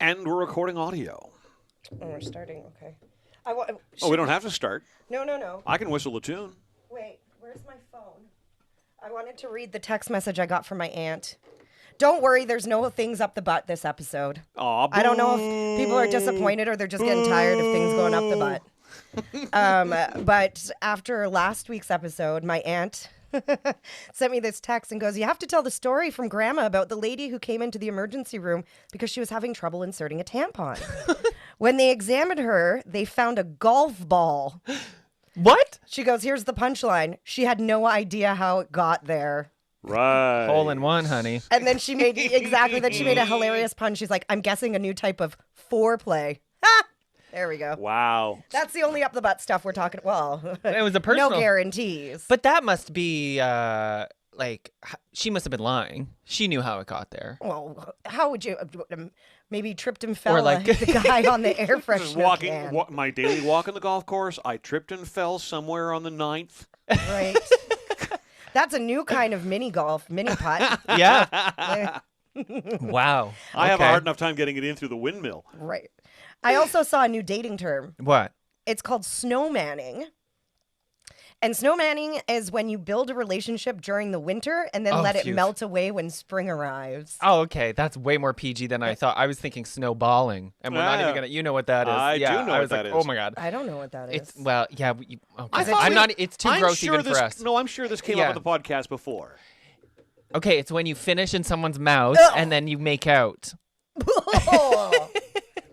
And we're recording audio. Oh, we're starting. Okay. We don't have to start. No. I can whistle a tune. Wait, where's my phone? I wanted to read the text message I got from my aunt. Don't worry, there's no things up the butt this episode. Aw, I don't know if people are disappointed or they're just getting tired of things going up the butt. But after last week's episode, my aunt sent me this text and goes, you have to tell the story from Grandma about the lady who came into the emergency room because she was having trouble inserting a tampon. When they examined her, they found a golf ball. What? She goes, here's the punchline. She had no idea how it got there. Right. Hole in one, honey. And then she made a hilarious pun. She's like, I'm guessing a new type of foreplay. Ha! There we go. Wow. That's the only up the butt stuff we're talking. Well, It was a personal. no guarantees. But that must be she must have been lying. She knew how it got there. Well, how would you? Maybe tripped and fell Or like- the guy on the air Just freshener can. my daily walk on the golf course. I tripped and fell somewhere on the 9th. Right. That's a new kind of mini putt. Yeah. Wow. I have a Okay. hard enough time getting it in through the windmill. Right. I also saw a new dating term. What? It's called snowmanning. And snowmanning is when you build a relationship during the winter and then let it phew. melt away when spring arrives. Oh, okay. That's way more PG than I thought. I was thinking snowballing, and we're not even gonna. You know what that is? I yeah, do know I what was that like, is. oh my god. I don't know what that is. It's well, yeah. Okay. I thought I'm we- not. It's too I'm gross sure even this, for us. No, I'm sure this came Yeah. up on the podcast before. Okay, it's when you finish in someone's mouth and then you make out. Oh,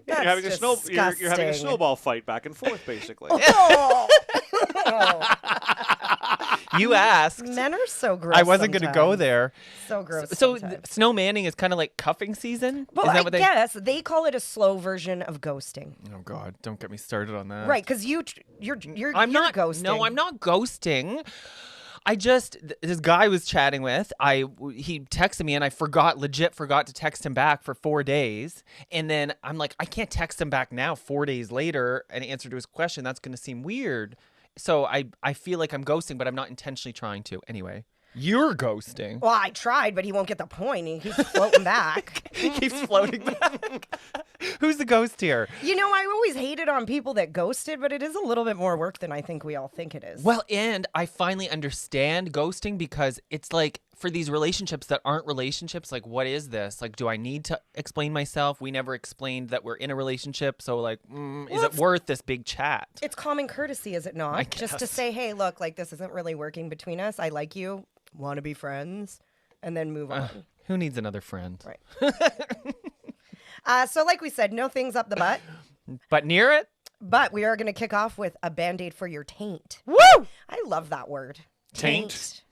that's You're having you're having a disgusting. snowball fight back and forth, basically. Oh. You asked. Men are so gross. I wasn't going to go sometimes. there. So gross. So sometimes. snow manning is kind of like cuffing season. Well, is that I what they? guess they call it a slow version of ghosting, Oh God! Don't get me started on that. right? Because you're I'm not ghosting. No, I'm not ghosting. I just this guy I was chatting with. He texted me and I legit forgot to text him back for 4 days. And then I'm like, I can't text him back now 4 days later and answer to his question. That's going to seem weird. So I feel like I'm ghosting, but I'm not intentionally trying to. Anyway, you're ghosting. Well, I tried, but he won't get the point. He keeps floating back. He keeps floating back. Who's the ghost here? You know, I always hated on people that ghosted, but it is a little bit more work than I think we all think it is. Well, and I finally understand ghosting because it's like for these relationships that aren't relationships, like what is this? Like, do I need to explain myself? We never explained that we're in a relationship. So like, is it worth this big chat? It's common courtesy, is it not? I Just to guess. say, hey, look, like this isn't really working between us. I like you. Want to be friends? And then move on. Who needs another friend? Right. So like we said, no things up the butt. But near it? But we are going to kick off with a Band-Aid for your taint. Woo! I love that word. Taint?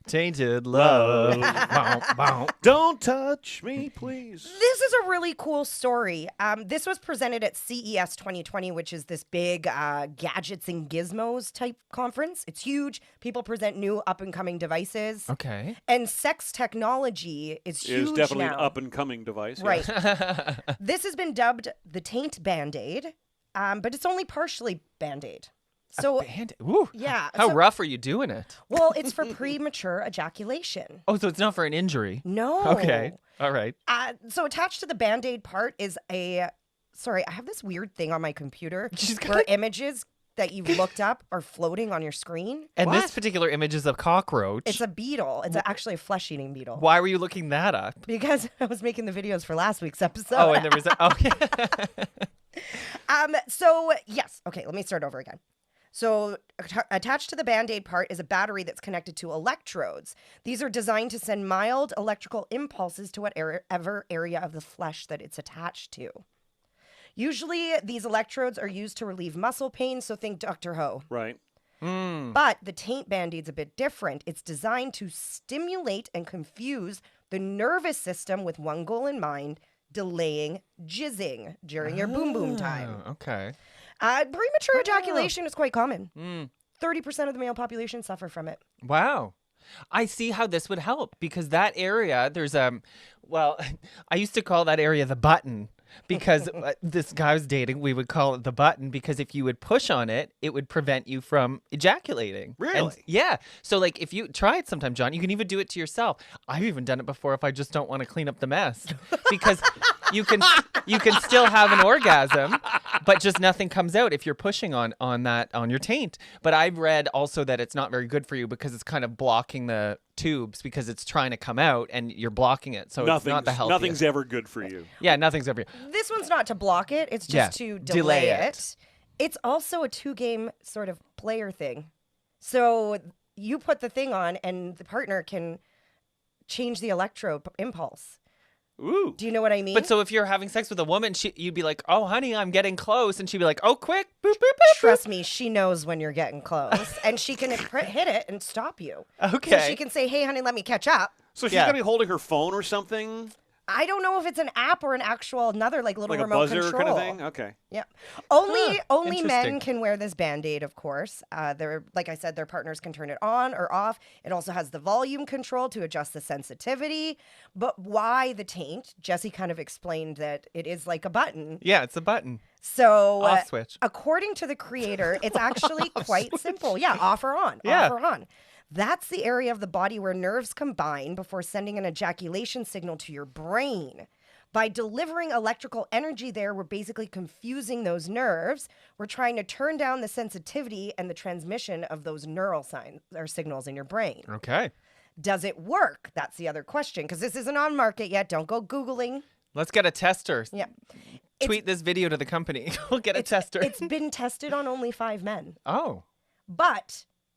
Tainted love. Bow, bow. Don't touch me, please. This is a really cool story. This was presented at CES 2020, which is this big gadgets and gizmos type conference. It's huge. People present new up-and-coming devices. Okay. And sex technology is huge Is definitely now. an up-and-coming device. Right. yes. This has been dubbed the Taint Band-Aid, but it's only partially Band-Aid. So, Woo. yeah. How so- rough are you doing it? Well, it's for premature ejaculation. Oh, so it's not for an injury. No. Okay. All right. So attached to the Band-Aid part is sorry, I have this weird thing on my computer She's got where a- images that you've looked up are floating on your screen. And What? this particular image is a cockroach. It's a beetle. It's actually a flesh-eating beetle. Why were you looking that up? Because I was making the videos for last week's episode. Oh, and there was So, yes. Okay, let me start over again. So, attached to the Band-Aid part is a battery that's connected to electrodes. These are designed to send mild electrical impulses to whatever area of the flesh that it's attached to. Usually, these electrodes are used to relieve muscle pain, so think Dr. Ho. Right. But the Taint Band-Aid's a bit different. It's designed to stimulate and confuse the nervous system with one goal in mind, delaying jizzing during your boom time. Oh, okay. Premature ejaculation is quite common. 30% of the male population suffer from it. Wow. I see how this would help because that area, there's well, I used to call that area the button because this guy I was dating, we would call it the button because if you would push on it, it would prevent you from ejaculating. Really? And, yeah. So like if you try it sometime, John, you can even do it to yourself. I've even done it before if I just don't want to clean up the mess because you can still have an orgasm, but just nothing comes out if you're pushing on your taint. But I've read also that it's not very good for you because it's kind of blocking the tubes because it's trying to come out and you're blocking it. So it's not the healthiest. Nothing's ever good for you. Yeah, nothing's ever. This one's not to block it. It's just to delay it. It's also a 2-game sort of player thing. So you put the thing on and the partner can change the electro impulse. Ooh. Do you know what I mean? But so if you're having sex with a woman, you'd be like, "Oh, honey, I'm getting close," and she'd be like, "Oh, quick, boop, boop, boop." Trust me, she knows when you're getting close, and she can hit it and stop you. Okay. So she can say, "Hey, honey, let me catch up." So she's gonna be holding her phone or something, I don't know if it's an app or an actual another little like a remote buzzer control. kind of thing. Okay. Yeah. Only interesting. men can wear this Band-Aid, of course. They're like I said, their partners can turn it on or off. It also has the volume control to adjust the sensitivity. But why the taint? Jesse kind of explained that it is like a button. Yeah, it's a button. So Off switch. according to the creator, it's actually quite simple. Yeah, off or on. Yeah. Off or on. That's the area of the body where nerves combine before sending an ejaculation signal to your brain. By delivering electrical energy there, we're basically confusing those nerves. We're trying to turn down the sensitivity and the transmission of those neural signs or signals in your brain. Okay. Does it work? That's the other question, because this isn't on market yet. Don't go Googling. Let's get a tester. Yeah. Tweet this video to the company. We'll get a tester. It's been tested on only 5 men. Oh.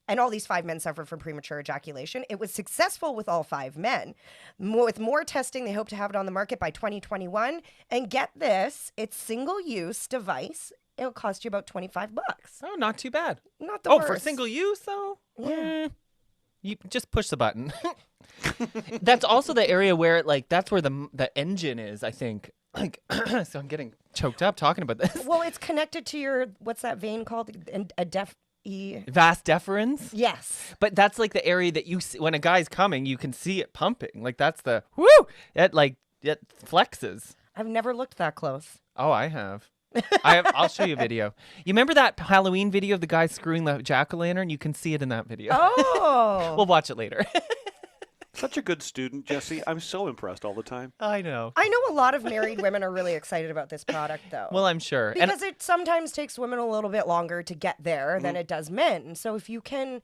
And all these 5 men suffered from premature ejaculation. It was successful with all 5 men. With more testing, they hope to have it on the market by 2021. And get this, it's single-use device. It'll cost you about $25. Oh, not too bad. Not the Oh, worst. for single use though? Yeah. You just push the button. That's also the area where that's where the engine is, I think. So I'm getting choked up talking about this. Well, it's connected to your, what's that vein called? Vas deferens. Yes. But that's like the area that you see when a guy's coming, you can see it pumping. Like that's the whoo. It flexes. I've never looked that close. Oh, I have. I'll show you a video. You remember that Halloween video of the guy screwing the jack-o'-lantern? You can see it in that video. Oh. We'll watch it later. Such a good student, Jesse. I'm so impressed all the time. I know. I know a lot of married women are really excited about this product, though. Well, I'm sure. Because it sometimes takes women a little bit longer to get there than it does men. So if you can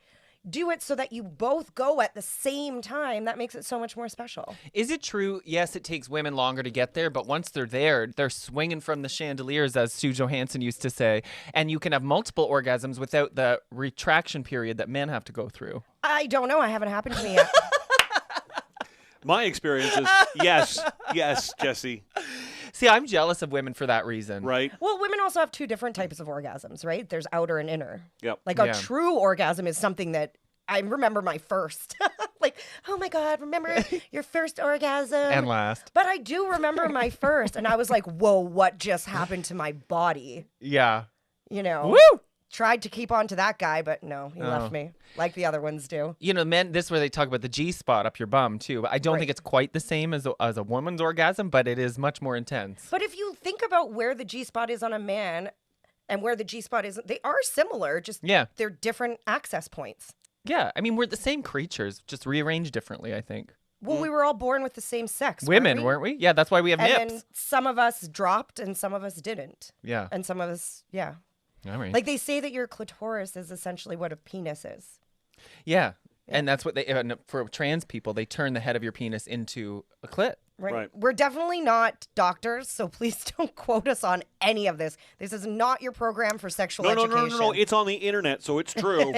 do it so that you both go at the same time, that makes it so much more special. Is it true? Yes, it takes women longer to get there, but once they're there, they're swinging from the chandeliers, as Sue Johansson used to say, and you can have multiple orgasms without the retraction period that men have to go through. I don't know. I haven't happened to me yet. My experience is yes, Jesse. See, I'm jealous of women for that reason. Right? Well, women also have 2 different types of orgasms, right? There's outer and inner. Yep. Like a Yeah. true orgasm is something that I remember my first. Like, oh my God, remember your first orgasm? And last. But I do remember my first, and I was like, whoa, what just happened to my body? Yeah. You know? Woo! Tried to keep on to that guy, but no, he left me, like the other ones do. You know, men, this is where they talk about the G spot up your bum, too. But I don't Right. think it's quite the same as a woman's orgasm, but it is much more intense. But if you think about where the G-spot is on a man and where the G-spot is, they are similar, just they're different access points. Yeah. I mean, we're the same creatures, just rearranged differently, I think. Well, we were all born with the same sex. Women, weren't we? Yeah, that's why we have And nips. then some of us dropped and some of us didn't. Yeah. And some of us, yeah. All right. Like they say that your clitoris is essentially what a penis is. Yeah. And that's what for trans people, they turn the head of your penis into a clit. Right. We're definitely not doctors, so please don't quote us on any of this. This is not your program for sexual education. No. It's on the internet, so it's true.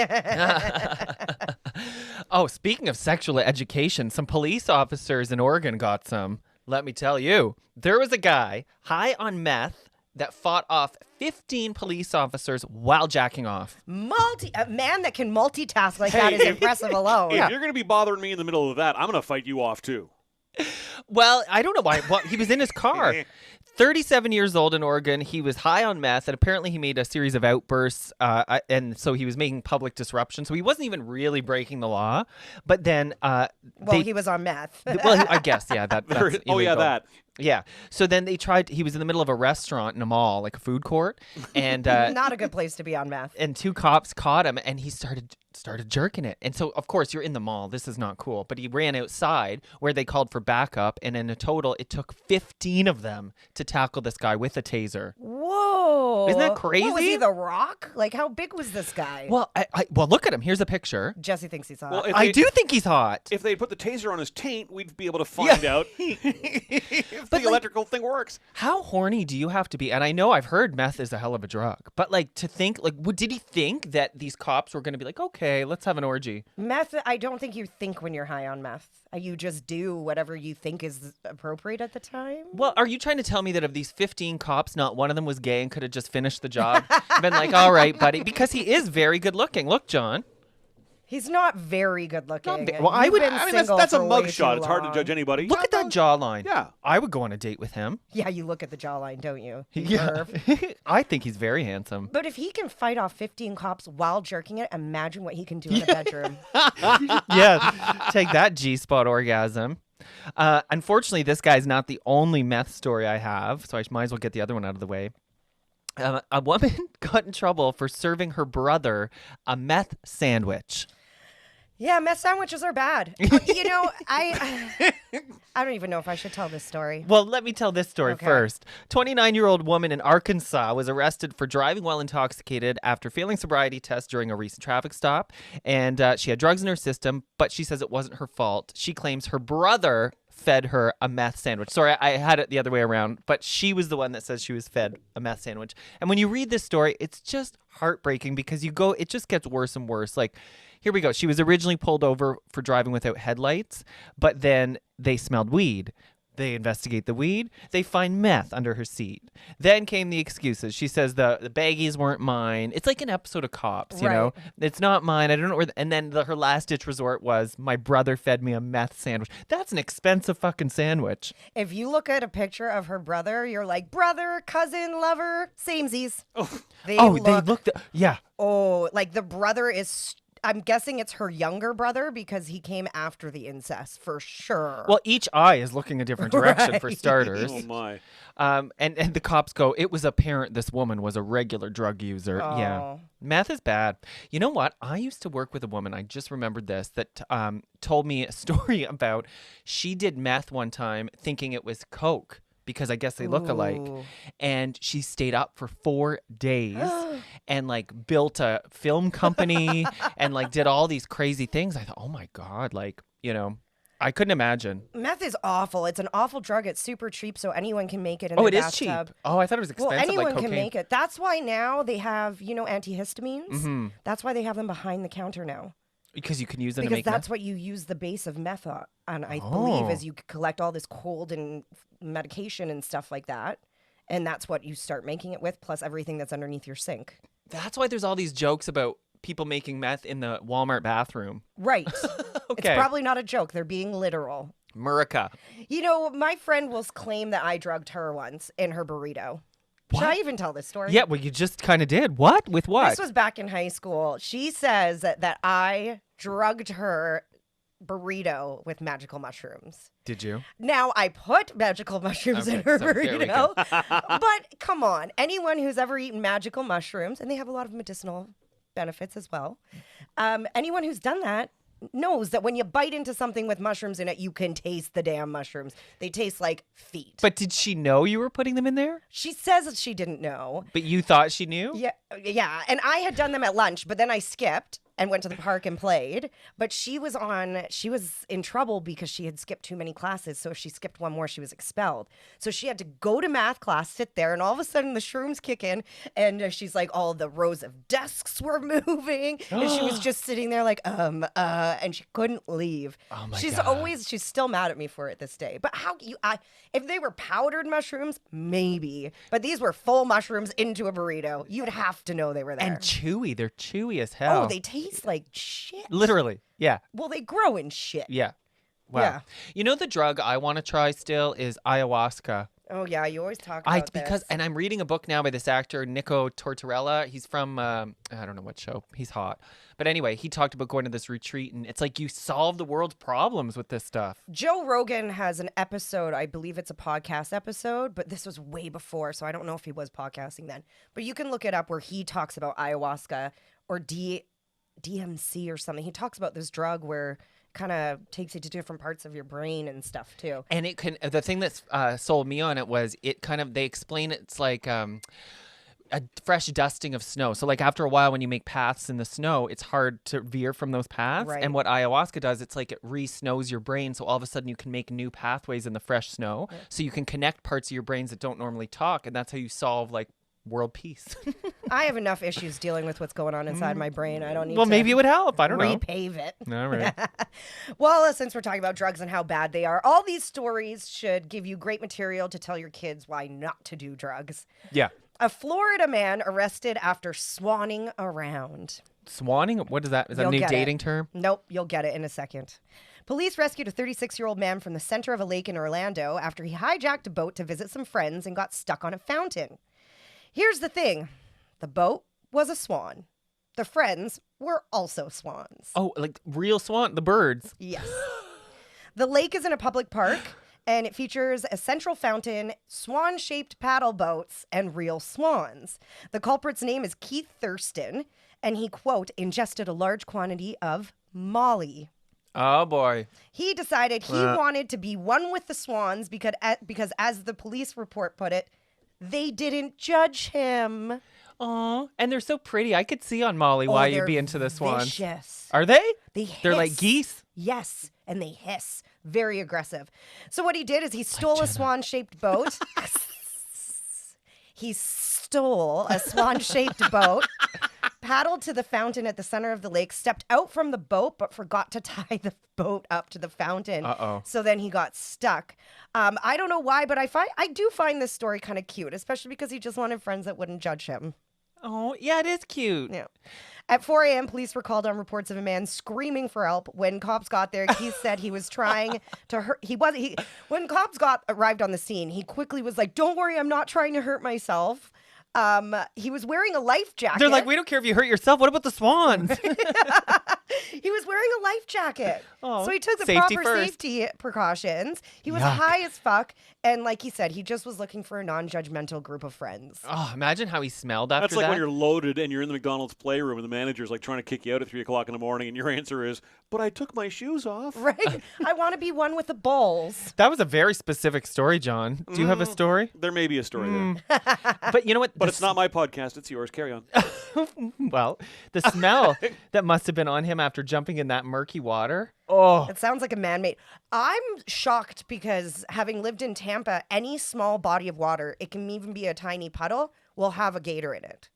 Oh, speaking of sexual education, some police officers in Oregon got some. Let me tell you. There was a guy high on meth that fought off 15 police officers while jacking off. A man that can multitask like that is impressive alone. If you're going to be bothering me in the middle of that, I'm going to fight you off too. Well, I don't know why. Well, he was in his car. 37 years old in Oregon. He was high on meth, and apparently he made a series of outbursts, and so he was making public disruption. So he wasn't even really breaking the law. But then, he was on meth. Well, I guess, yeah. That's illegal. That. Yeah. So then he was in the middle of a restaurant in a mall, like a food court, and Not a good place to be on meth. and two cops caught him, and he started jerking it. And so, of course, you're in the mall. This is not cool. But he ran outside where they called for backup, and in a total, it took 15 of them to tackle this guy with a taser. Whoa. Isn't that crazy? What, was he The Rock? Like, how big was this guy? Well, well, look at him. Here's a picture. Jesse thinks he's hot. Well, if I they- do think he's hot. If they put the taser on his taint, we'd be able to find out if the electrical thing works. How horny do you have to be? And I know I've heard meth is a hell of a drug, but like to think, like, did he think that these cops were going to be like, okay, let's have an orgy? Meth, I don't think you think when you're high on meth. You just do whatever you think is appropriate at the time. Well, are you trying to tell me that of these 15 cops, not one of them was gay and could have just finished the job? Been like, all right, buddy, because he is very good looking. Look, John. He's not very good looking. Well, I You've would- been I mean, single that's a for way mugshot. too It's hard to long. judge anybody. Look at that jawline. Yeah. I would go on a date with him. Yeah, you look at the jawline, don't you? You Yeah. perv. I think he's very handsome. But if he can fight off 15 cops while jerking it, imagine what he can do in a bedroom. Yeah. Take that G-spot orgasm. Unfortunately, this guy's not the only meth story I have, so I might as well get the other one out of the way. A woman got in trouble for serving her brother a meth sandwich. Yeah, meth sandwiches are bad. You know, I don't even know if I should tell this story. Well, let me tell this story Okay. first. 29-year-old woman in Arkansas was arrested for driving while intoxicated after failing sobriety tests during a recent traffic stop. And she had drugs in her system, but she says it wasn't her fault. She claims her brother fed her a meth sandwich. Sorry, I had it the other way around, but she was the one that says she was fed a meth sandwich. And when you read this story, it's just heartbreaking because it just gets worse and worse. Like, here we go. She was originally pulled over for driving without headlights, but then they smelled weed. They investigate the weed. They find meth under her seat. Then came the excuses. She says the baggies weren't mine. It's like an episode of Cops, you know? It's not mine. I don't know where. And then her last ditch resort was, my brother fed me a meth sandwich. That's an expensive fucking sandwich. If you look at a picture of her brother, you're like, brother, cousin, lover, samesies. They look, yeah. oh, like the brother is, I'm guessing it's her younger brother because he came after the incest for sure. Well, each eye is looking a different direction for Right. starters. Oh, my. And the cops go, it was apparent this woman was a regular drug user. Yeah. Oh. Meth is bad. You know what? I used to work with a woman, I just remembered this, that told me a story about she did meth one time thinking it was Coke because I guess they look alike. Ooh. And she stayed up for 4 days and like built a film company and like did all these crazy things. I thought, oh my God, like, you know, I couldn't imagine. Meth is awful. It's an awful drug. It's super cheap, so anyone can make it in Oh, their it is cheap. bathtub. Oh, I thought it was Well, expensive anyone like cocaine. can make it. That's why now they have, antihistamines. Mm-hmm. That's why they have them behind the counter now. Because you can use them Because to make that's meth? what you use the base of meth on, I believe, Oh. as you collect all this cold and medication and stuff like that. And that's what you start making it with, plus everything that's underneath your sink. That's why there's all these jokes about people making meth in the Walmart bathroom. Right. Okay. It's probably not a joke. They're being literal. Murica. My friend will claim that I drugged her once in her burrito. Should I even tell this story? Yeah, well, you just kind of did. What? With what? This was back in high school. She says that I drugged her burrito with magical mushrooms. Did you? Now, I put magical mushrooms in Okay, her so there we go. burrito. But come on, anyone who's ever eaten magical mushrooms, and they have a lot of medicinal benefits as well, anyone who's done that knows that when you bite into something with mushrooms in it, you can taste the damn mushrooms. They taste like feet. But did she know you were putting them in there? She says that she didn't know. But you thought she knew? Yeah. And I had done them at lunch, but then I skipped and went to the park and played. But she was in trouble because she had skipped too many classes. So if she skipped one more, she was expelled. So she had to go to math class, sit there, and all of a sudden the shrooms kick in. And she's like, all the rows of desks were moving. And she was just sitting there like, and she couldn't leave. Oh my she's God. she's still mad at me for it this day. But if they were powdered mushrooms, maybe. But these were full mushrooms into a burrito. You'd have to know they were there. And chewy. They're chewy as hell. Oh, they taste like shit. Literally. Yeah. Well, they grow in shit. Yeah. Wow. Yeah. You know the drug I want to try still is ayahuasca. Oh yeah, you always talk about this. And I'm reading a book now by this actor Nico Tortorella. He's from I don't know what show. He's hot, but anyway, he talked about going to this retreat, and it's like you solve the world's problems with this stuff. Joe Rogan has an episode. I believe it's a podcast episode, but this was way before, so I don't know if he was podcasting then. But you can look it up where he talks about ayahuasca or DMC or something. He talks about this drug where kind of takes you to different parts of your brain and stuff too. And it can, the thing that sold me on it was it kind of, they explain it's like a fresh dusting of snow. So like after a while when you make paths in the snow, it's hard to veer from those paths. Right. And what ayahuasca does, it's like it re-snows your brain. So all of a sudden you can make new pathways in the fresh snow. Yeah. So you can connect parts of your brains that don't normally talk. And that's how you solve like world peace. I have enough issues dealing with what's going on inside my brain. I don't need well, to maybe it would help. I don't know. repave it. All right. Well, since we're talking about drugs and how bad they are, all these stories should give you great material to tell your kids why not to do drugs. Yeah. A Florida man arrested after swanning around. Swanning? What is that? Is that a new dating term? Nope, you'll get it in a second. Police rescued a 36-year-old man from the center of a lake in Orlando after he hijacked a boat to visit some friends and got stuck on a fountain. Here's the thing. The boat was a swan. The friends were also swans. Oh, like real swan? The birds? Yes. The lake is in a public park, and it features a central fountain, swan-shaped paddle boats, and real swans. The culprit's name is Keith Thurston, and he, quote, ingested a large quantity of Molly. Oh, boy. He decided he wanted to be one with the swans because as the police report put it, they didn't judge him. Aw, and they're so pretty. I could see on Molly why you'd be into the swans. Vicious. Are they? They hiss. They're like geese? Yes, and they hiss. Very aggressive. So what he did is he stole a swan-shaped boat. He stole a swan-shaped boat, paddled to the fountain at the center of the lake, stepped out from the boat, but forgot to tie the boat up to the fountain. Uh-oh. So then he got stuck. I don't know why, but I do find this story kind of cute, especially because he just wanted friends that wouldn't judge him. Oh, yeah, it is cute. Yeah. At 4 a.m., police were called on reports of a man screaming for help. When cops got there, he said he was trying to hurt. When cops arrived on the scene, he quickly was like, "Don't worry, I'm not trying to hurt myself." He was wearing a life jacket. They're like, we don't care if you hurt yourself. What about the swans? He was wearing a life jacket. Oh, so he took the safety proper first. safety precautions. He was Yuck. high as fuck. And like he said, he just was looking for a non-judgmental group of friends. Oh, imagine how he smelled after That's like that. when you're loaded and you're in the McDonald's playroom and the manager's like trying to kick you out at 3 o'clock in the morning and your answer is, but I took my shoes off. Right? I want to be one with the bowls. That was a very specific story, John. Do you have a story? There may be a story there. But you know what? But it's not my podcast. It's yours. Carry on. Well, the smell that must have been on him after jumping in that murky water. Oh, It sounds like a man-made. I'm shocked because having lived in Tampa, any small body of water, it can even be a tiny puddle, will have a gator in it.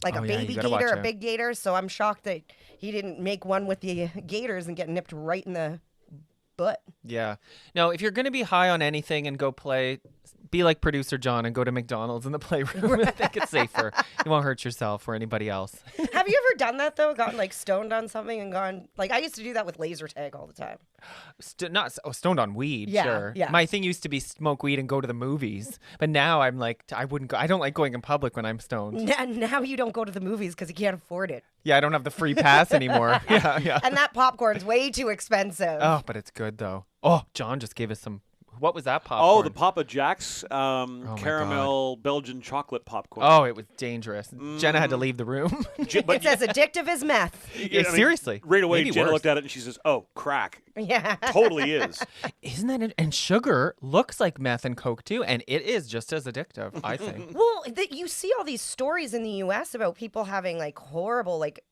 Like Oh, a yeah, baby you gotta gator, watch a out. big gator. So I'm shocked that he didn't make one with the gators and get nipped right in the butt. yeah. No, if you're going to be high on anything and go play, be like producer John and go to McDonald's in the playroom. I think it's safer. You won't hurt yourself or anybody else. Have you ever done that though? Gotten like stoned on something and gone like I used to do that with laser tag all the time. Stoned on weed, Yeah, sure. yeah. My thing used to be smoke weed and go to the movies, but now I'm like, I wouldn't go. I don't like going in public when I'm stoned. Now you don't go to the movies because you can't afford it. Yeah, I don't have the free pass anymore. Yeah. And that popcorn's way too expensive. Oh, but it's good though. Oh, John just gave us some. What was that popcorn? Oh, the Papa Jack's my caramel Belgian chocolate popcorn. Oh, it was dangerous. Jenna had to leave the room. It's as addictive as meth. Yeah, seriously. Right away, Maybe Jenna worse. looked at it and she says, oh, crack. Yeah. Totally is. Isn't that it? And sugar looks like meth and Coke too, and it is just as addictive, I think. Well, you see all these stories in the U.S. about people having like horrible like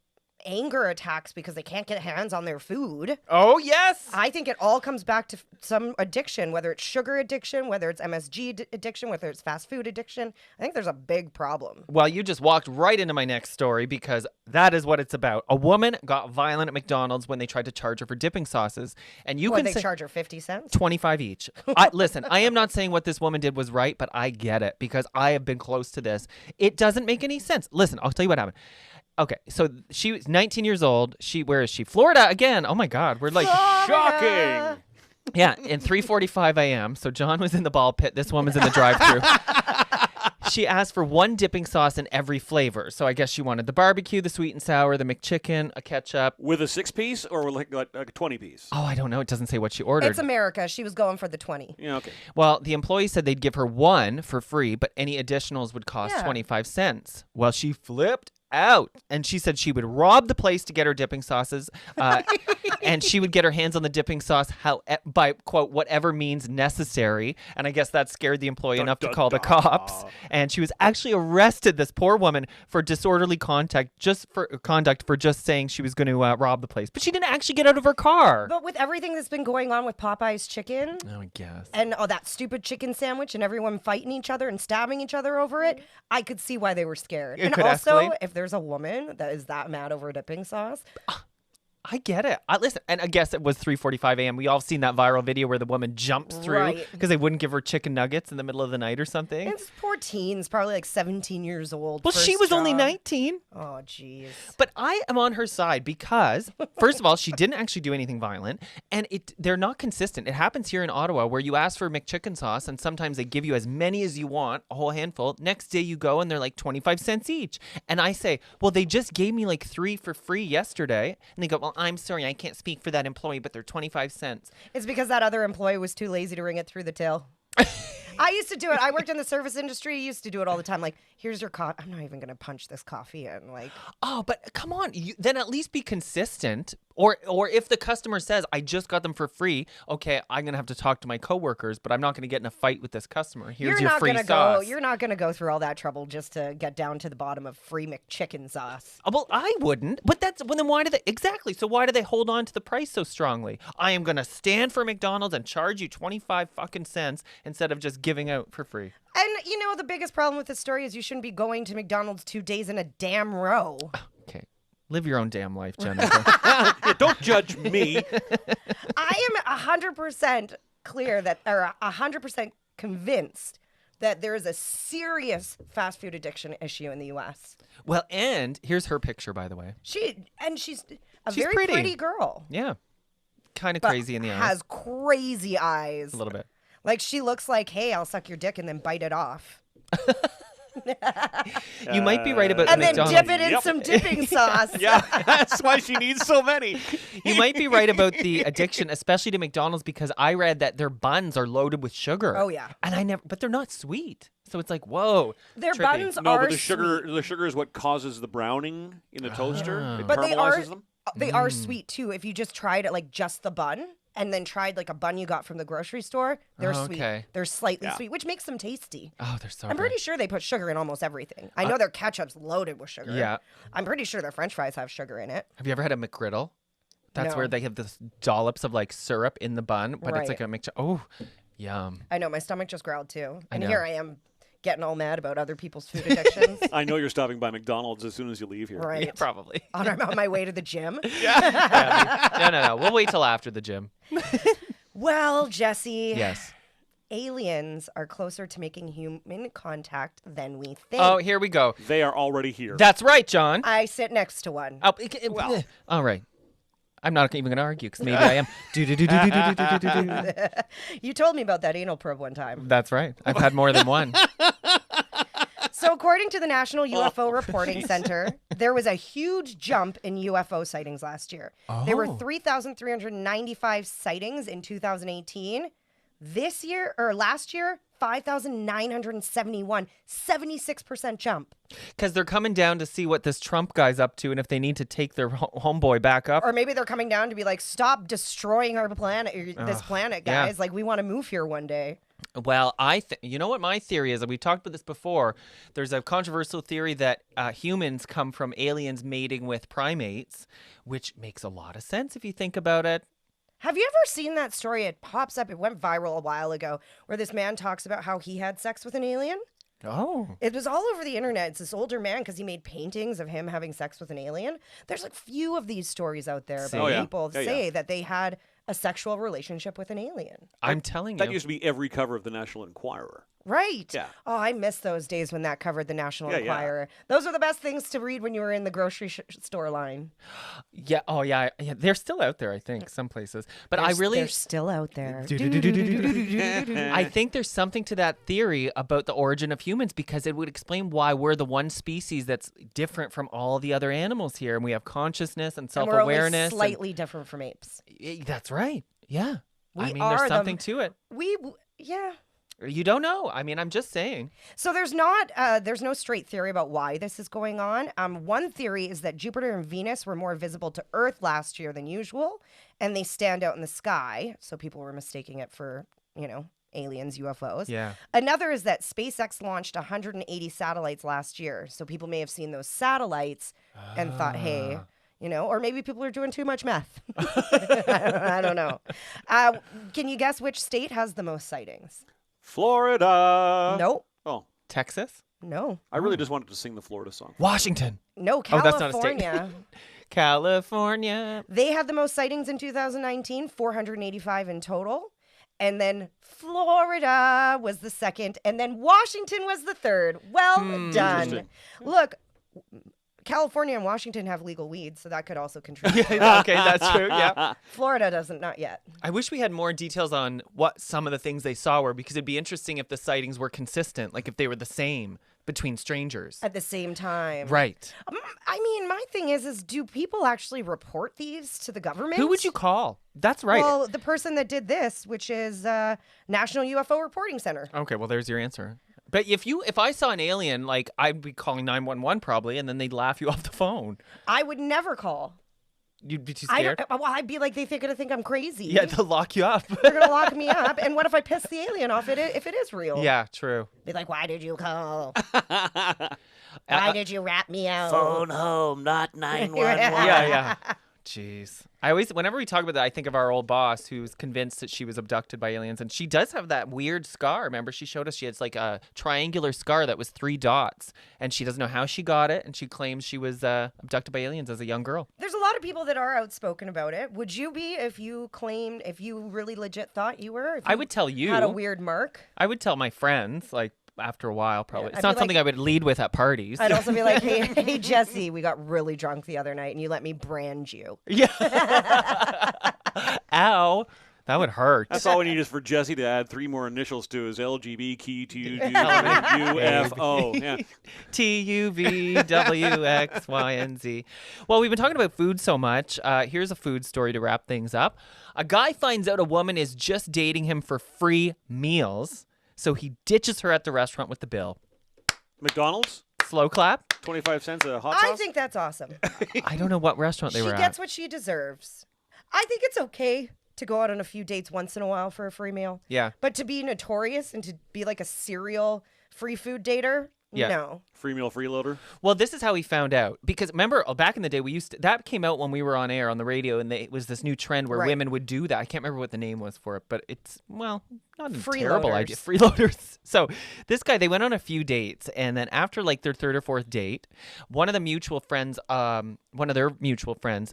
anger attacks because they can't get hands on their food. Oh, yes. I think it all comes back to some addiction, whether it's sugar addiction, whether it's MSG addiction, whether it's fast food addiction. I think there's a big problem. Well, you just walked right into my next story because that is what it's about. A woman got violent at McDonald's when they tried to charge her for dipping sauces. And you can They say charge her 50 cents? 25 each. Listen, I am not saying what this woman did was right, but I get it because I have been close to this. It doesn't make any sense. Listen, I'll tell you what happened. Okay, so she was 19 years old. Where is she? Florida again. Oh my God, we're like Shocking. Yeah, and 3:45 a.m. So John was in the ball pit. This woman's in the drive-thru. She asked for one dipping sauce in every flavor. So I guess she wanted the barbecue, the sweet and sour, the McChicken, a ketchup. With a 6-piece or like a 20-piece? Oh, I don't know. It doesn't say what she ordered. It's America. She was going for the 20. Yeah, okay. Well, the employee said they'd give her one for free, but any additionals would cost 25 cents. Well, she flipped out, and she said she would rob the place to get her dipping sauces, and she would get her hands on the dipping sauce by, quote, whatever means necessary. And I guess that scared the employee enough to call the cops. And she was actually arrested, this poor woman, for disorderly conduct, for just saying she was going to rob the place. But she didn't actually get out of her car. But with everything that's been going on with Popeye's chicken, I guess. and that stupid chicken sandwich and everyone fighting each other and stabbing each other over it, I could see why they were scared. It and could also, escalate. if there's a woman that is that mad over dipping sauce, I get it. Listen, and I guess it was 3:45 a.m. We all have seen that viral video where the woman jumps through because they wouldn't give her chicken nuggets in the middle of the night or something. and this poor teen's probably like 17 years old. Well, she first was only job. 19. Oh, jeez. But I am on her side because, first of all, she didn't actually do anything violent, and they're not consistent. It happens here in Ottawa where you ask for McChicken sauce, and sometimes they give you as many as you want, a whole handful. Next day you go, and they're like 25 cents each. And I say, well, they just gave me like 3 for free yesterday. And they go, well, I'm sorry, I can't speak for that employee, but they're 25 cents. It's because that other employee was too lazy to ring it through the till. I used to do it. I worked in the service industry. I used to do it all the time. Like, here's your coffee. I'm not even going to punch this coffee in. Like, oh, but come on. Then at least be consistent. Or if the customer says, I just got them for free, okay, I'm going to have to talk to my coworkers, but I'm not going to get in a fight with this customer. Here's your free sauce. You're not going to go through all that trouble just to get down to the bottom of free McChicken sauce. Well, I wouldn't. But then why do they? Exactly. So why do they hold on to the price so strongly? I am going to stand for McDonald's and charge you 25 fucking cents instead of just giving out for free. And, you know, the biggest problem with this story is you shouldn't be going to McDonald's 2 days in a damn row. Okay. Live your own damn life, Jenna. Yeah, don't judge me. I am 100% clear that, or 100% convinced that there is a serious fast food addiction issue in the U.S. Well, and here's her picture, by the way. She's a She's very pretty girl. Yeah. Kind of But crazy in the eyes. has crazy eyes. A little bit. Like, she looks like, hey, I'll suck your dick and then bite it off. You might be right about And then McDonald's. dip it in Yep. some dipping sauce. Yeah, that's why she needs so many. You might be right about the addiction, especially to McDonald's, because I read that their buns are loaded with sugar. Oh, yeah. And but they're not sweet. So it's like, whoa. Their trippy. buns No, are but the sugar sweet. is what causes the browning in the toaster. It But they caramelizes them. are sweet, too. If you just tried it, like, just the bun, and then tried, like, a bun you got from the grocery store, they're Oh, sweet. okay. They're slightly sweet, which makes them tasty. Oh, they're so I'm good. pretty sure they put sugar in almost everything. I know their ketchup's loaded with sugar. Yeah. I'm pretty sure their french fries have sugar in it. Have you ever had a McGriddle? That's No. where they have this dollops of like syrup in the bun, but Right. it's like a mixture. Oh, yum. I know, my stomach just growled, too. And know. here I am getting all mad about other people's food addictions. I know you're stopping by McDonald's as soon as you leave here. Right. Yeah, probably. on my way to the gym. No. We'll wait till after the gym. Well, Jesse. Yes. Aliens are closer to making human contact than we think. Oh, here we go. They are already here. That's right, John. I sit next to one. Oh, all right. I'm not even going to argue because maybe I am. Do-do-do-do-do-do-do-do-do. You told me about that anal probe one time. That's right. I've had more than one. So according to the National UFO Reporting Center, there was a huge jump in UFO sightings last year. There were Oh. 3,395 sightings in 2018. This year, or last year, 5,971, 76% jump. Because they're coming down to see what this Trump guy's up to and if they need to take their homeboy back up. Or maybe they're coming down to be like, stop destroying our planet, this planet, yeah. guys. Like, we want to move here one day. Well, you know what my theory is? And we've talked about this before. There's a controversial theory that humans come from aliens mating with primates, which makes a lot of sense if you think about it. Have you ever seen that story? It pops up. It went viral a while ago where this man talks about how he had sex with an alien. Oh. It was all over the internet. It's this older man because he made paintings of him having sex with an alien. There's like few of these stories out there about Oh, yeah. people Yeah, say that they had a sexual relationship with an alien. I'm telling That you. used to be every cover of the National Enquirer. Right. Yeah. Oh, I miss those days when that covered the National Yeah, yeah. Enquirer. Those are the best things to read when you were in the grocery store line. Yeah. Oh, yeah. They're still out there, I think, some places. But They're still out there. I think there's something to that theory about the origin of humans because it would explain why we're the one species that's different from all the other animals here, and we have consciousness and And we're only self-awareness. slightly different from apes. That's right. Yeah. We I mean, are there's the- something to it. Yeah. You don't know. I mean, I'm just saying. So there's no straight theory about why this is going on. One theory is that Jupiter and Venus were more visible to Earth last year than usual, and they stand out in the sky, so people were mistaking it for, aliens, UFOs. Yeah. Another is that SpaceX launched 180 satellites last year, so people may have seen those satellites and thought, hey, or maybe people are doing too much meth. I don't know. Can you guess which state has the most sightings? Florida. Nope. Oh, Texas? No. I really just wanted to sing the Florida song. Washington. No, Oh, California. that's not a state. California. They had the most sightings in 2019, 485 in total. And then Florida was the second. And then Washington was the third. Well done. Interesting. Look, California and Washington have legal weed, so that could also contribute. Okay, that's true. Yeah. Florida doesn't, not yet. I wish we had more details on what some of the things they saw were because it'd be interesting if the sightings were consistent, like if they were the same between strangers. At the same time. Right. I mean, my thing is do people actually report these to the government? Who would you call? That's right. Well, the person that did this, which is National UFO Reporting Center. Okay, well, there's your answer. But if I saw an alien, like I'd be calling 911 probably, and then they'd laugh you off the phone. I would never call. You'd be too scared. I'd be like, they're gonna think I'm crazy. Yeah, they'll lock you up. They're gonna lock me up. And what if I piss the alien off if it is real? Yeah, true. Be like, why did you call? Why did you rat me out? Phone home, not 911. Yeah. Jeez. Whenever we talk about that, I think of our old boss who's convinced that she was abducted by aliens. And she does have that weird scar. Remember, she showed us she has like a triangular scar that was 3 dots. And she doesn't know how she got it. And she claims she was abducted by aliens as a young girl. There's a lot of people that are outspoken about it. Would you be if you really legit thought you were? If I you would tell you. had a weird mark? I would tell my friends, like, after a while, probably. Yeah, It's I'd not be something like- I would lead with at parties. I'd also be like, hey, Jesse, we got really drunk the other night and you let me brand you. Yeah. Ow. That would hurt. That's all we need is for Jesse to add 3 more initials to his LGBTQUFO. Yeah. TUVWXYNZ. Well, we've been talking about food so much. Here's a food story to wrap things up. A guy finds out a woman is just dating him for free meals, so he ditches her at the restaurant with the bill. McDonald's, Slow clap. 25 cents a hot sauce. I think that's awesome. I don't know what restaurant they She were gets at. what she deserves. I think it's okay to go out on a few dates once in a while for a free meal. Yeah. But to be notorious and to be like a serial free food dater, Yeah. no. Free meal freeloader. Well, this is how he found out. Because remember, back in the day, that came out when we were on air on the radio, and it was this new trend where Right. women would do that. I can't remember what the name was for it, but it's, well, not a Freeloaders. terrible idea. Freeloaders. So this guy, they went on a few dates, and then after like their 3rd or 4th date, one of their mutual friends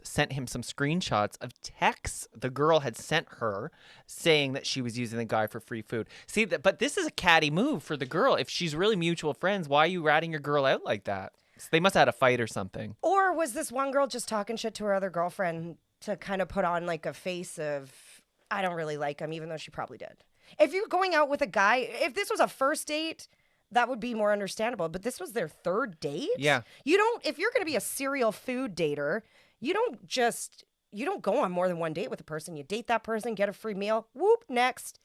sent him some screenshots of texts the girl had sent her saying that she was using the guy for free food. See, but this is a catty move for the girl. If she's really mutual friends, why are you ratting your girl out like that? So they must have had a fight or something. Or was this one girl just talking shit to her other girlfriend to kind of put on like a face of, I don't really like him, even though she probably did. If you're going out with a guy, if this was a first date, that would be more understandable. But this was their 3rd date? Yeah. If you're going to be a serial food dater, you don't go on more than one date with a person. You date that person, get a free meal, whoop, next.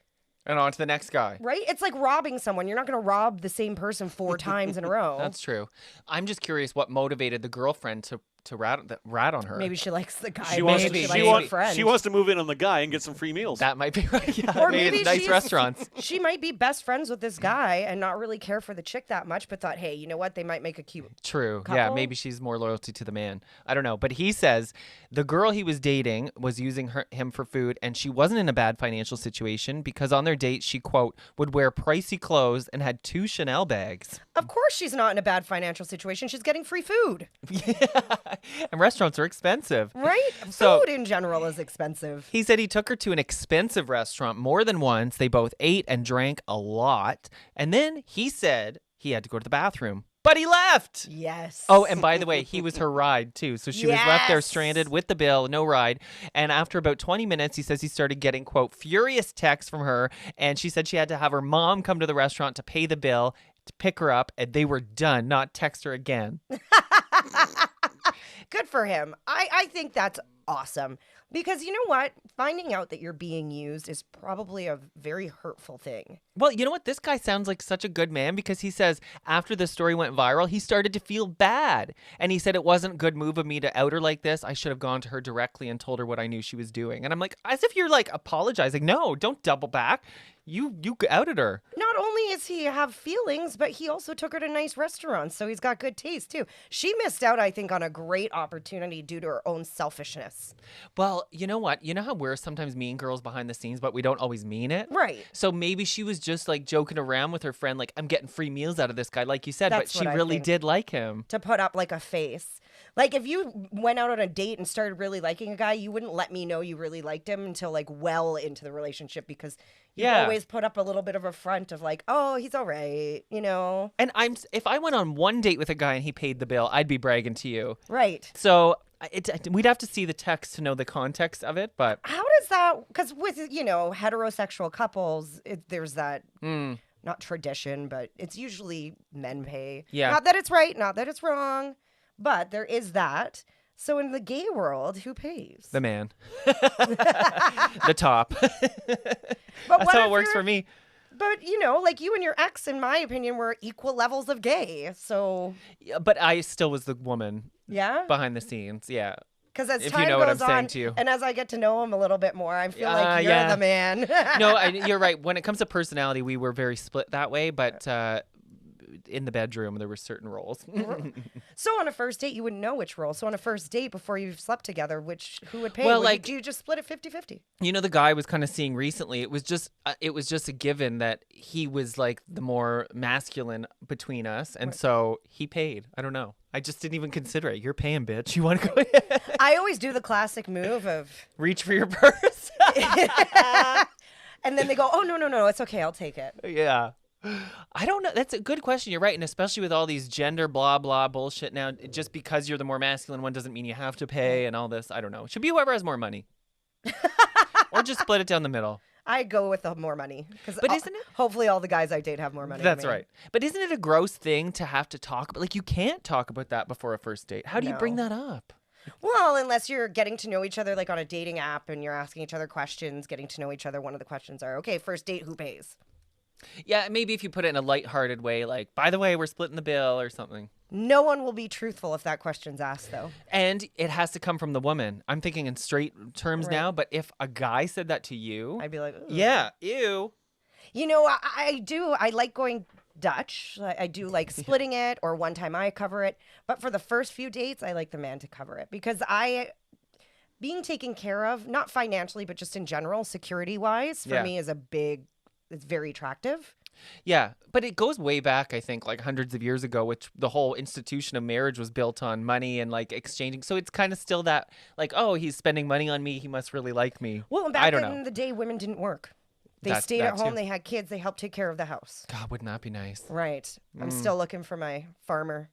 And on to the next guy. Right? It's like robbing someone. You're not going to rob the same person 4 times in a row. That's true. I'm just curious what motivated the girlfriend to rat on her. Maybe she likes the guy. She wants, Maybe to, she she, likes want- the friend. she wants to move in on the guy and get some free meals. That might be right. Yeah, Or maybe maybe it's nice she's- restaurants. She might be best friends with this guy and not really care for the chick that much, but thought, hey, you know what? They might make a cute. True. Yeah, couple. maybe she's more loyalty to the man. I don't know. But he says the girl he was dating was using him for food, and she wasn't in a bad financial situation because on their date, she, quote, would wear pricey clothes and had 2 Chanel bags. Of course, she's not in a bad financial situation. She's getting free food. And restaurants are expensive. Right? So- Food in general is expensive. He said he took her to an expensive restaurant more than once. They both ate and drank a lot. And then he said he had to go to the bathroom. But he left. Yes. Oh, and by the way, he was her ride too. So she was left there Yes. stranded with the bill, no ride. And after about 20 minutes, he says he started getting, quote, furious texts from her. And she said she had to have her mom come to the restaurant to pay the bill, to pick her up. And they were done, not text her again. Good for him. I think that's awesome. Because you know what? Finding out that you're being used is probably a very hurtful thing. Well, you know what? This guy sounds like such a good man because he says after the story went viral, he started to feel bad. And he said it wasn't a good move of me to out her like this. I should have gone to her directly and told her what I knew she was doing. And I'm like, as if you're like apologizing. No, don't double back. You outed her. Not only is he have feelings, but he also took her to nice restaurants, so he's got good taste too. She missed out, I think, on a great opportunity due to her own selfishness. Well, you know what? You know how we're sometimes mean girls behind the scenes, but we don't always mean it? Right. So maybe she was just like joking around with her friend, like, I'm getting free meals out of this guy, like you said, That's but she what I really think. did like him. To put up like a face. Like if you went out on a date and started really liking a guy, you wouldn't let me know you really liked him until like well into the relationship because you Yeah. always put up a little bit of a front of like, oh, he's all right, you know? And if I went on one date with a guy and he paid the bill, I'd be bragging to you. Right. So we'd have to see the text to know the context of it, but How does that, because with, you know, heterosexual couples, there's that, not tradition, but it's usually men pay. Yeah. Not that it's right, not that it's wrong, but there is that. So in the gay world, who pays? the man. The top. But That's what how if it works you're- for me. But, you know, like you and your ex, in my opinion, were equal levels of gay. So, Yeah, but I still was the woman yeah. behind the scenes. Yeah. Because as if time you know what goes I'm saying on, to you. and as I get to know him a little bit more, I feel like you're yeah. the man. No, you're right. When it comes to personality, we were very split that way, but in the bedroom, there were certain roles. So on a first date, you wouldn't know which role. So on a first date, before you've slept together, who would pay? Well, Would like- do you just split it 50-50? You know, the guy I was kind of seeing recently, it was just a given that he was like the more masculine between us. And so he paid. I don't know. I just didn't even consider it. You're paying, bitch. You want to go ahead? I always do the classic move of, Reach for your purse. and then they go, oh, no, it's okay. I'll take it. Yeah. I don't know. That's a good question. You're right. And especially with all these gender blah, blah bullshit now, just because you're the more masculine one doesn't mean you have to pay and all this. I don't know. It should be whoever has more money. Or just split it down the middle. I go with the more money. But isn't it- Hopefully all the guys I date have more money. That's than me. right. But isn't it a gross thing to have to talk about? Like, you can't talk about that before a first date. How do you bring No. that up? Well, unless you're getting to know each other like on a dating app and you're asking each other questions, getting to know each other. One of the questions are, okay, first date, who pays? Yeah, maybe if you put it in a lighthearted way, like, by the way, we're splitting the bill or something. No one will be truthful if that question's asked, though. And it has to come from the woman. I'm thinking in straight terms Right. now, but if a guy said that to you, I'd be like, "Ooh." yeah, ew. You know, I do. I like going Dutch. I do like splitting it, or one time I cover it. But for the first few dates, I like the man to cover it because being taken care of, not financially, but just in general, security wise, for Yeah. me is it's very attractive. Yeah, but it goes way back, I think, like hundreds of years ago, which the whole institution of marriage was built on money and like exchanging. So it's kind of still that, like, oh, he's spending money on me. He must really like me. Well, I back don't in know. the day, women didn't work. They That- stayed that at home. too. They had kids. They helped take care of the house. God, wouldn't that be nice? Right. I'm still looking for my farmer.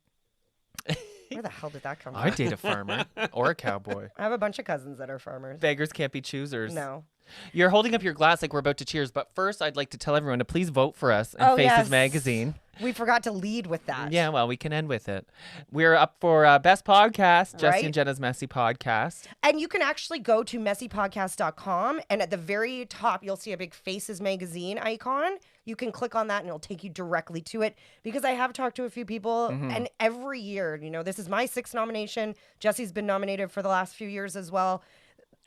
Where the hell did that come from? I'd date a farmer or a cowboy. I have a bunch of cousins that are farmers. Beggars can't be choosers. No. You're holding up your glass like we're about to cheers, but first I'd like to tell everyone to please vote for us in Oh, Faces yes. Magazine. We forgot to lead with that. Yeah, well, we can end with it. We're up for Best Podcast, Jesse Right. and Jenna's Messy Podcast. And you can actually go to messypodcast.com, and at the very top, you'll see a big Faces Magazine icon. You can click on that, and it'll take you directly to it. Because I have talked to a few people, and every year, you know, this is my 6th nomination. Jesse's been nominated for the last few years as well.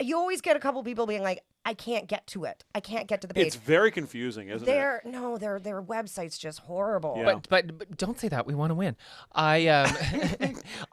You always get a couple people being like, I can't get to it. I can't get to the page. It's very confusing, isn't it? their website's just horrible. Yeah. But don't say that. We want to win.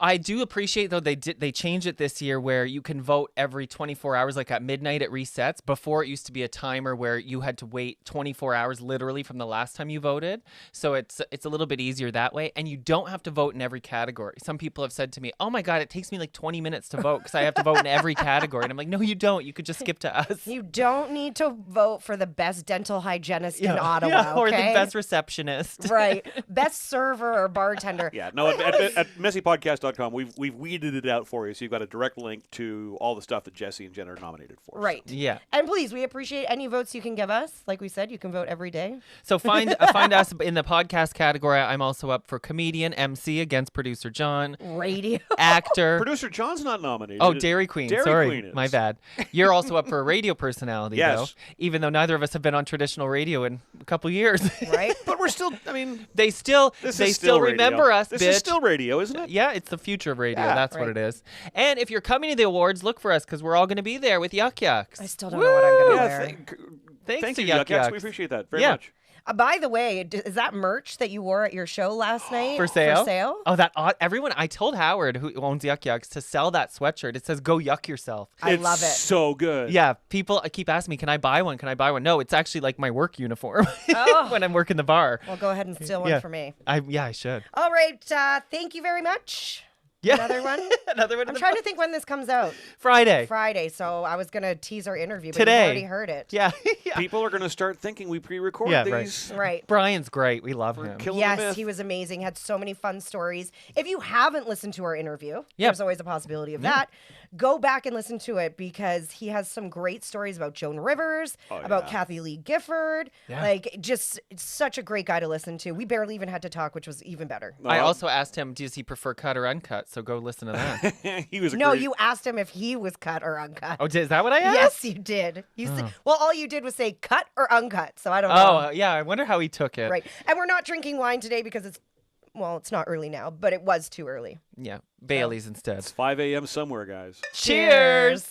I do appreciate though they changed it this year where you can vote every 24 hours, like at midnight it resets. Before it used to be a timer where you had to wait 24 hours literally from the last time you voted. So it's a little bit easier that way, and you don't have to vote in every category. Some people have said to me, "Oh my God, it takes me like 20 minutes to vote because I have to vote in every category." And I'm like, "No, you don't. You could just skip to us." You don't need to vote for the best dental hygienist in Ottawa, or the okay? best receptionist. Right. Best server or bartender. Yeah, no, at messypodcast.com, we've weeded it out for you, so you've got a direct link to all the stuff that Jesse and Jenna are nominated for. Right. Yeah. And please, we appreciate any votes you can give us. Like we said, you can vote every day. So find us in the podcast category. I'm also up for comedian, MC against producer John, Radio. actor. Producer John's not nominated. Oh, Dairy Queen. Dairy Sorry, Queen is. my bad. You're also up for a radio personality, Yes. though. Even though neither of us have been on traditional radio in a couple years. Right? But we're still, I mean, they still radio. remember us, This bitch. is still radio, isn't it? Yeah, it's the future of radio. Yeah, That's what right. it is. And if you're coming to the awards, look for us because we're all going to be there with Yuck Yucks. I still don't know what I'm going to Yeah, wear. Thanks thank to you, Yuck Yuck. Yucks. We appreciate that very Yeah. much. By the way, is that merch that you wore at your show last night For sale? For sale? Oh, everyone! I told Howard, who owns Yuck Yucks, to sell that sweatshirt. It says "Go Yuck Yourself." I It's love it. so good. Yeah, people keep asking me, "Can I buy one? Can I buy one?" No, it's actually like my work uniform Oh. when I'm working the bar. Well, go ahead and steal one Yeah. for me. I should. All right. Thank you very much. Yeah, Another one? another one. I'm trying to think when this comes out. Friday. Friday. So I was going to tease our interview, but Today. you've already heard it. Yeah, yeah. People are going to start thinking we pre-recorded Yeah, right. these. Right. Brian's great. We love him. Killing the Yes, myth. he was amazing. Had so many fun stories. If you haven't listened to our interview, Yep. there's always a possibility of that. Go back and listen to it because he has some great stories about Joan Rivers, about yeah. Kathy Lee Gifford. Yeah. Like, just such a great guy to listen to. We barely even had to talk, which was even better. I also asked him, does he prefer cut or uncut? So go listen to that. he was a No, great... you asked him if he was cut or uncut. Oh, is that what I asked? Yes, you did. You said, well, all you did was say cut or uncut. So I don't know. Oh, yeah. I wonder how he took it. Right. And we're not drinking wine today because it's not early now, but it was too early. Yeah. Bailey's instead. It's 5 a.m. somewhere, guys. Cheers.